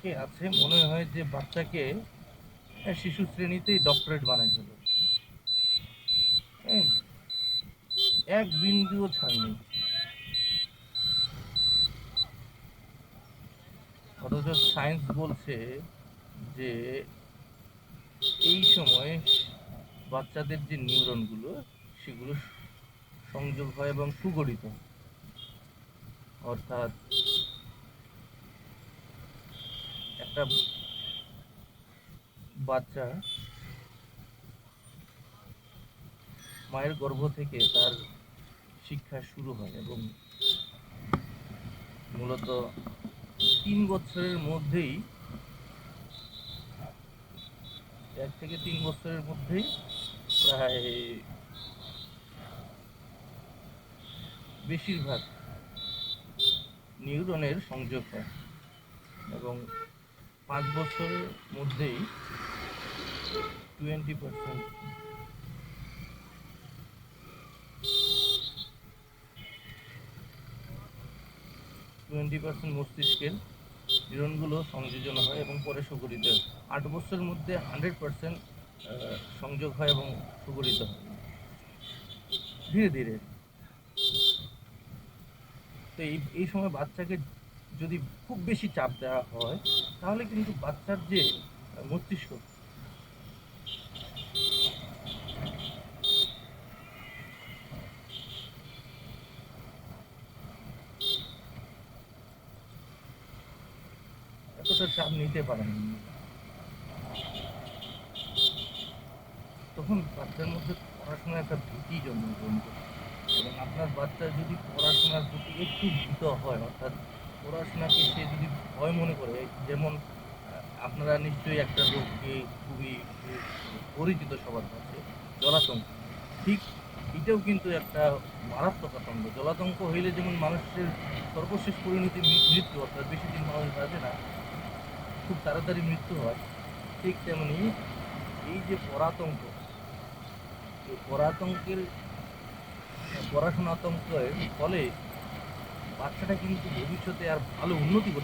অনেকে আছে মনে হয় যে বাচ্চাকে শিশু শ্রেণীতেই ডক্টরেট বানাই ফেলো, হ্যাঁ, এক বিন্দুও ছাড় নেই। অথচ সায়েন্স বলছে যে এই সময় বাচ্চাদের যে নিউরনগুলো সেগুলো সংযোগ হয় এবং সুগঠিত হয়। অর্থাৎ একটা বাচ্চা মায়ের গর্ভ থেকে তার শিক্ষা শুরু হয় এবং মূলত 3 বছরের মধ্যেই 1 থেকে 3 বছরের মধ্যেই প্রায় বেশিরভাগ নিউরনের সংযোগ হয় এবং 5 বছরের মধ্যেই 20% 20% মস্তিষ্কের নিউরনগুলো সংযোজন হয় এবং পরে সুগঠিত হয়। 8 বছরের মধ্যে 100% সংযোগ হয় এবং সুগঠিত হয় ধীরে ধীরে। তো এই সময় বাচ্চাকে যদি খুব বেশি চাপ দেওয়া হয় তাহলে কিন্তু বাচ্চার যে মস্তিষ্ক এতটা চাপ নিতে পারে না। তখন বাচ্চার মধ্যে পড়াশোনার একটা ভীতি জন্মগ্রহণ করে এবং আপনার বাচ্চা যদি পড়াশোনার প্রতি একটু ভীত হয়, অর্থাৎ পড়াশোনাকে সে যদি ভয় মনে করে, যেমন আপনারা নিশ্চয়ই একটা রোগকে খুবই পরিচিত সবার কাছে, জলাতঙ্ক। ঠিক এটাও কিন্তু একটা মারাত্মক আতঙ্ক। জলাতঙ্ক হইলে যেমন মানুষের সর্বশেষ পরিণতি মৃত্যু, অর্থাৎ বেশি দিন মানুষ বাঁচে না, খুব তাড়াতাড়ি মৃত্যু হয়, ঠিক তেমনি এই যে পরাতঙ্ক, এই পরাতঙ্কের পড়াশোনা আতঙ্কের ফলে বাচ্চাটা কিন্তু ভবিষ্যতে আর ভালো উন্নতি করতে